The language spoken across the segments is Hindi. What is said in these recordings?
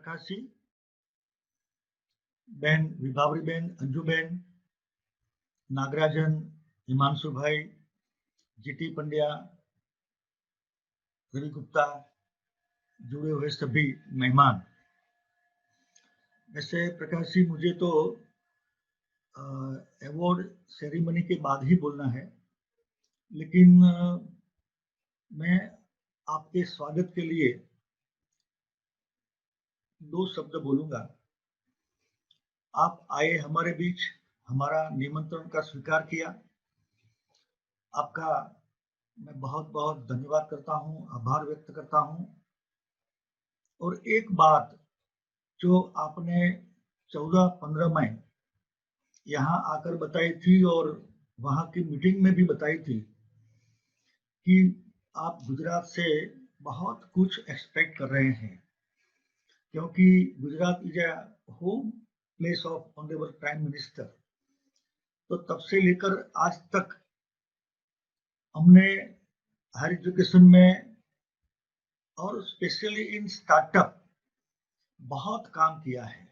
प्रकाश जी, बहन विभावरी बहन, अंजू बहन, नागराजन, हिमांशु भाई, जीटी पंड्या, रवि गुप्ता, जुड़े हुए सभी मेहमान। वैसे प्रकाश जी, मुझे तो अवार्ड सेरेमनी के बाद ही बोलना है, लेकिन मैं आपके स्वागत के लिए दो शब्द बोलूंगा। आप आए हमारे बीच, हमारा निमंत्रण का स्वीकार किया। आपका मैं बहुत बहुत धन्यवाद करता हूँ, आभार व्यक्त करता हूँ। और एक बात जो आपने 14-15 में यहाँ आकर बताई थी और वहाँ की मीटिंग में भी बताई थी कि आप गुजरात से बहुत कुछ एक्सपेक्ट कर रहे हैं, क्योंकि Gujarat is a home place of honourable prime minister. तो तब से लेकर आज तक हमने हायर एजुकेशन में और स्पेशली इन स्टार्टअप बहुत काम किया है।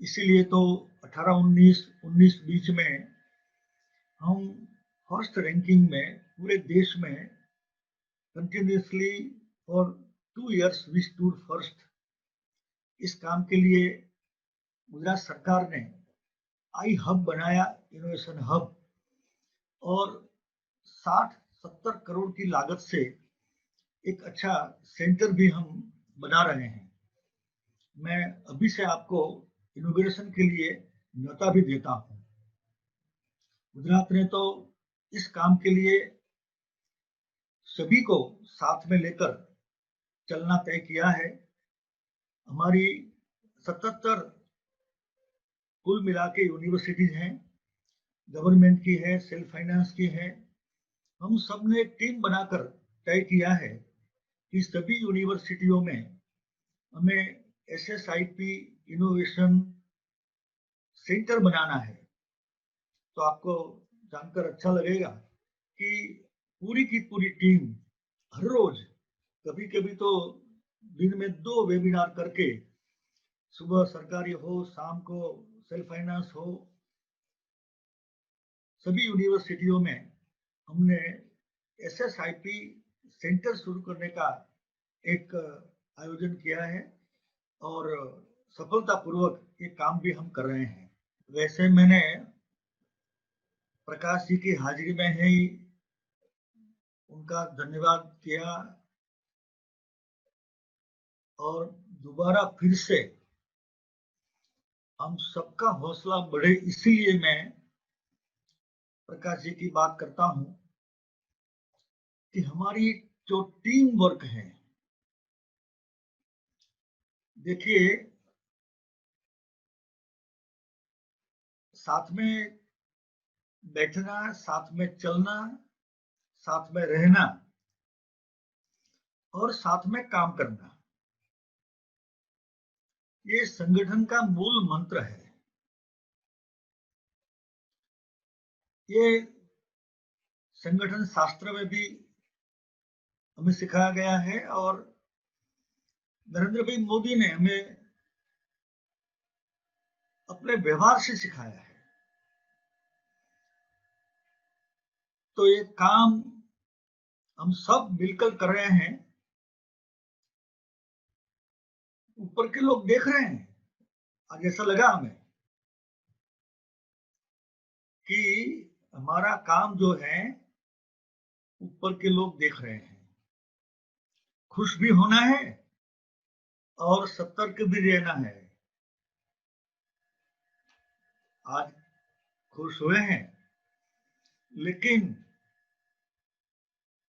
इसीलिए तो 18-19 बीच में हम फर्स्ट रैंकिंग में पूरे देश में continuously for 2 years we stood first. इस काम के लिए गुजरात सरकार ने आई हब बनाया, इनोवेशन हब, और 60-70 करोड़ की लागत से एक अच्छा सेंटर भी हम बना रहे हैं। मैं अभी से आपको इनोग्रेशन के लिए न्योता भी देता हूं। गुजरात ने तो इस काम के लिए सभी को साथ में लेकर चलना तय किया है। हमारी 77 कुल मिला के यूनिवर्सिटीज हैं, गवर्नमेंट की है, सेल्फ फाइनेंस की है। हम सब ने एक टीम बनाकर तय किया है कि सभी यूनिवर्सिटियों में हमें SSIP इनोवेशन सेंटर बनाना है। तो आपको जानकर अच्छा लगेगा कि पूरी की पूरी टीम हर रोज, कभी कभी तो दिन में 2 वेबिनार करके, सुबह सरकारी हो, शाम को सेल्फ फाइनेंस हो, सभी यूनिवर्सिटियों में हमने SSIP सेंटर शुरू करने का एक आयोजन किया है और सफलतापूर्वक ये काम भी हम कर रहे हैं। वैसे मैंने प्रकाश जी की हाजिरी में ही उनका धन्यवाद किया और दोबारा फिर से हम सबका हौसला बढ़े, इसीलिए मैं प्रकाश जी की बात करता हूं कि हमारी जो टीम वर्क है, देखिए, साथ में बैठना, साथ में चलना, साथ में रहना और साथ में काम करना, ये संगठन का मूल मंत्र है। ये संगठन शास्त्र में भी हमें सिखाया गया है और नरेंद्र भाई मोदी ने हमें अपने व्यवहार से सिखाया है। तो ये काम हम सब मिलकर कर रहे हैं। ऊपर के लोग देख रहे हैं। आज ऐसा लगा हमें कि हमारा काम जो है ऊपर के लोग देख रहे हैं। खुश भी होना है और सतर्क भी रहना है। आज खुश हुए हैं, लेकिन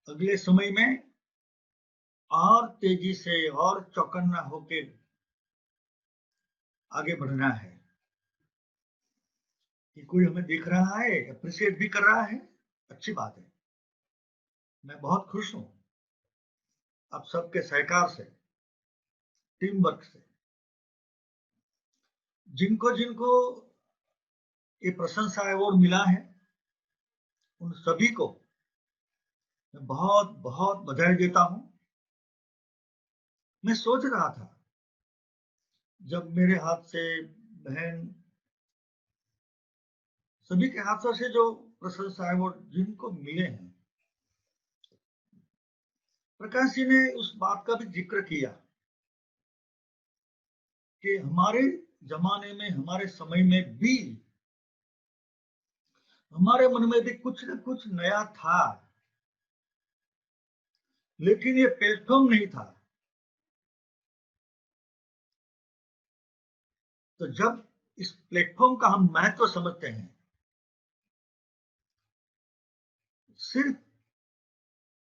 अगले समय में और तेजी से और चौकन्ना होकर आगे बढ़ना है कि कोई हमें देख रहा है, अप्रिशिएट भी कर रहा है, अच्छी बात है। मैं बहुत खुश हूं आप सबके सहकार से, टीम वर्क से। जिनको जिनको ये प्रशंसा अवार्ड मिला है, उन सभी को मैं बहुत बहुत बधाई देता हूं। मैं सोच रहा था जब मेरे हाथ से, बहन, सभी के हाथों से जो प्रशंसा है वो जिनको मिले हैं, प्रकाश जी ने उस बात का भी जिक्र किया कि हमारे जमाने में, हमारे समय में भी हमारे मन में भी कुछ न कुछ नया था, लेकिन ये प्लेटफॉर्म नहीं था। तो जब इस प्लेटफॉर्म का हम महत्व समझते हैं, सिर्फ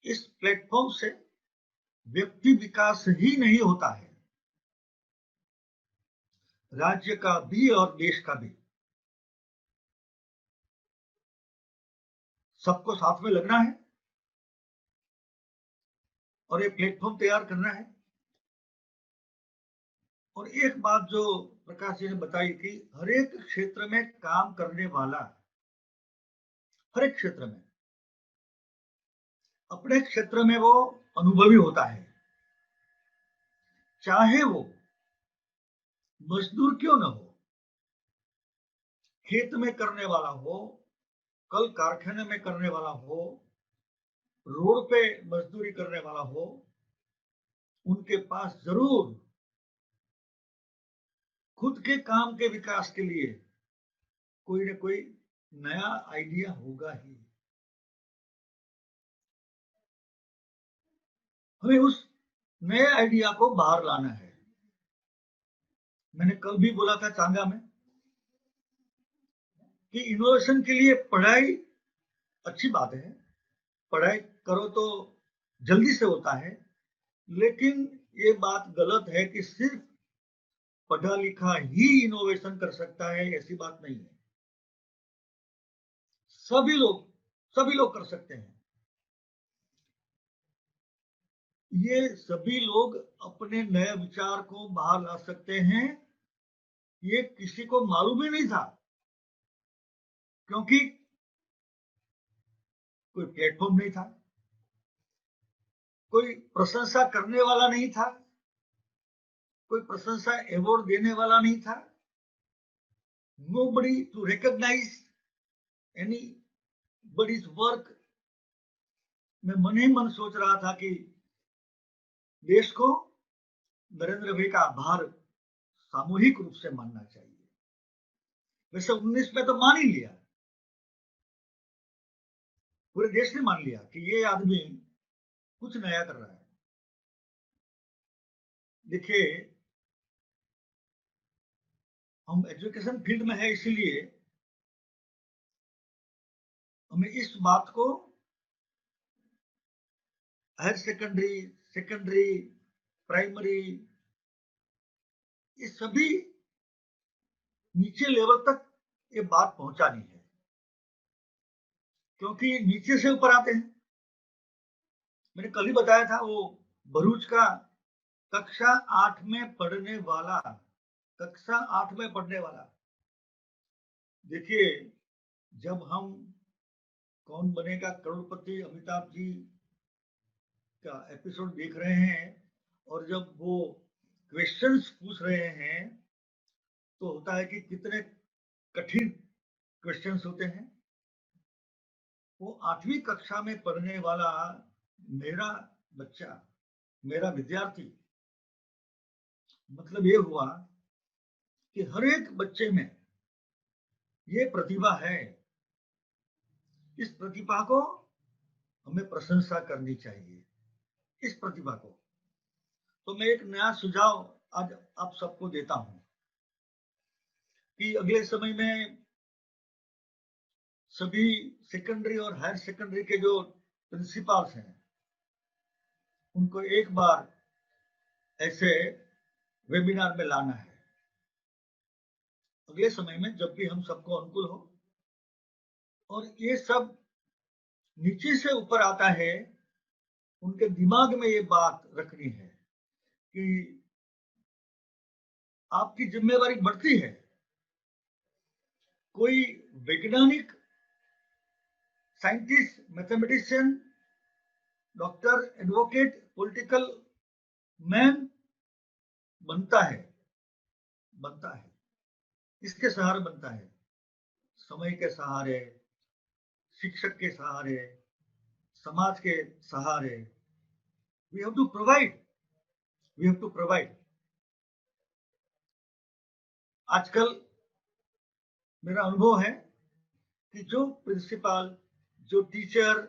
इस प्लेटफॉर्म से व्यक्ति विकास ही नहीं होता है, राज्य का भी और देश का भी। सबको साथ में लगना है और एक प्लेटफॉर्म तैयार करना है। और एक बात जो प्रकाश जी ने बताई कि हर एक क्षेत्र में काम करने वाला, हर एक क्षेत्र में, अपने क्षेत्र में वो अनुभवी होता है, चाहे वो मजदूर क्यों न हो, खेत में करने वाला हो, कल कारखाने में करने वाला हो, रोड पे मजदूरी करने वाला हो, उनके पास जरूर खुद के काम के विकास के लिए कोई न कोई नया आइडिया होगा ही। हमें उस नए आइडिया को बाहर लाना है। मैंने कल भी बोला था चांगा में कि इनोवेशन के लिए पढ़ाई अच्छी बात है, पढ़ाई करो तो जल्दी से होता है, लेकिन ये बात गलत है कि सिर्फ पढ़ा लिखा ही इनोवेशन कर सकता है, ऐसी बात नहीं है। सभी लोग कर सकते हैं। ये सभी लोग अपने नए विचार को बाहर ला सकते हैं। ये किसी को मालूम ही नहीं था, क्योंकि कोई प्लेटफॉर्म नहीं था, कोई प्रशंसा करने वाला नहीं था, कोई प्रशंसा अवार्ड देने वाला नहीं था। Nobody to recognize anybody's work। मैं मन ही मन सोच रहा था कि देश को नरेंद्र भाई का आभार सामूहिक रूप से मानना चाहिए। वैसे 19 में तो मान ही लिया, पूरे देश ने मान लिया कि ये आदमी कुछ नया कर रहा है। देखिए, हम एजुकेशन फील्ड में है, इसीलिए हमें इस बात को हायर सेकेंडरी, सेकेंडरी, प्राइमरी, ये सभी नीचे लेवल तक ये बात पहुंचानी है, क्योंकि नीचे से ऊपर आते हैं। मैंने कल ही बताया था, वो भरूच का कक्षा 8 में पढ़ने वाला, कक्षा 8 में पढ़ने वाला। देखिए, जब हम कौन बनेगा करोड़पति अमिताभ जी का एपिसोड देख रहे हैं और जब वो क्वेश्चंस पूछ रहे हैं, तो होता है कि कितने कठिन क्वेश्चंस होते हैं। वो 8वीं कक्षा में पढ़ने वाला मेरा बच्चा, मेरा विद्यार्थी, मतलब ये हुआ कि हर एक बच्चे में ये प्रतिभा है। इस प्रतिभा को हमें प्रशंसा करनी चाहिए, इस प्रतिभा को। तो मैं एक नया सुझाव आज आप सबको देता हूं कि अगले समय में सभी सेकेंडरी और हायर सेकेंडरी के जो प्रिंसिपल्स हैं, उनको एक बार ऐसे वेबिनार में लाना है, अगले समय में जब भी हम सबको अनुकूल हो। और ये सब नीचे से ऊपर आता है, उनके दिमाग में ये बात रखनी है कि आपकी जिम्मेवारी बढ़ती है। कोई वैज्ञानिक, scientist, mathematician, doctor, advocate, political man बनता है, बनता है, इसके सहारे बनता है, समय के सहारे, शिक्षक के सहारे, समाज के सहारे। We have to provide, we have to provide. आजकल मेरा अनुभव है कि जो प्रिंसिपल, जो टीचर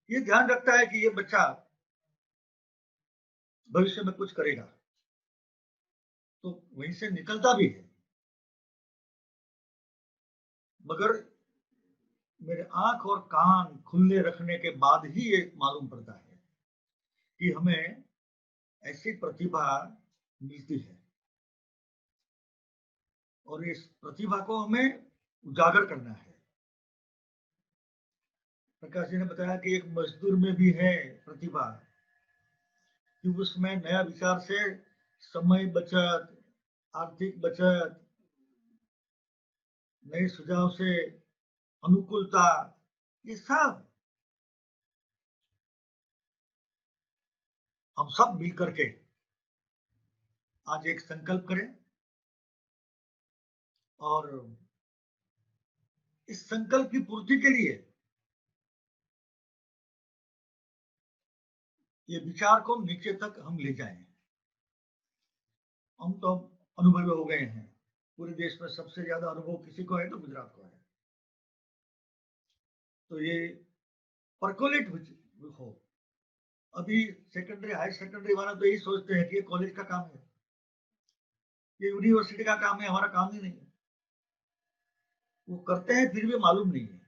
ये ध्यान रखता है कि ये बच्चा भविष्य में कुछ करेगा, तो वहीं से निकलता भी है। मगर मेरे आंख और कान खुले रखने के बाद ही ये मालूम पड़ता है कि हमें ऐसी प्रतिभा मिलती है और इस प्रतिभा को हमें उजागर करना है। प्रकाश जी ने बताया कि एक मजदूर में भी है प्रतिभा, कि उसमें नया विचार से समय बचत, आर्थिक बचत, नए सुझाव से अनुकूलता, ये सब हम सब मिल करके आज एक संकल्प करें और इस संकल्प की पूर्ति के लिए ये विचार को नीचे तक हम ले जाएं। हम तो अनुभवी हो गए हैं, पूरे देश में सबसे ज्यादा अनुभव किसी को है तो गुजरात को है। तो ये परकोलेट हो। अभी सेकेंडरी हाई सेकेंडरी वाला तो यही सोचते हैं कि ये कॉलेज का काम है, ये यूनिवर्सिटी का काम है, हमारा काम ही नहीं है। वो करते हैं फिर भी मालूम नहीं है,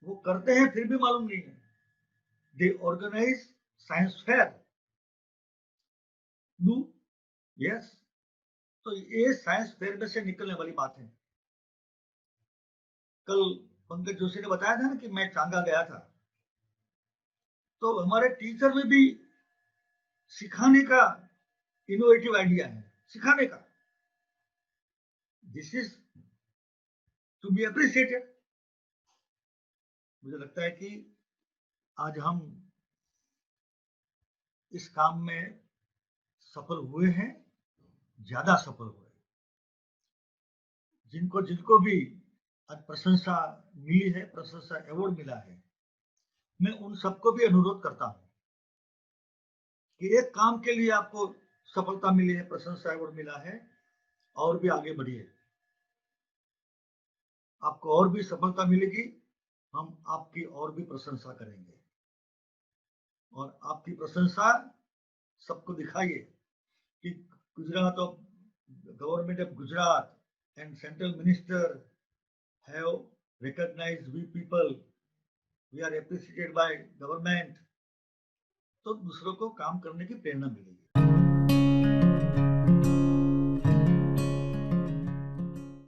वो करते हैं फिर भी मालूम नहीं है। They organise science fair, do yes. तो ये साइंस फेयर में से निकलने वाली बात है। कल पंकज जोशी ने बताया था ना कि मैं चांगा गया था, तो हमारे टीचर में भी सिखाने का इनोवेटिव आइडिया है, सिखाने का। This is to be appreciated. मुझे लगता है कि आज हम इस काम में सफल हुए हैं, ज्यादा सफल हुए। जिनको जिनको भी आज प्रशंसा मिली है, प्रशंसा अवार्ड मिला है, मैं उन सबको भी अनुरोध करता हूं कि एक काम के लिए आपको सफलता मिली है, प्रशंसा अवार्ड मिला है, और भी आगे बढ़िए, आपको और भी सफलता मिलेगी, हम आपकी और भी प्रशंसा करेंगे। और आपकी प्रशंसा सबको दिखाइए कि Gujarat of government of Gujarat and central minister have recognised we people, we are appreciated by government. तो दूसरों को काम करने की प्रेरणा मिलेगी।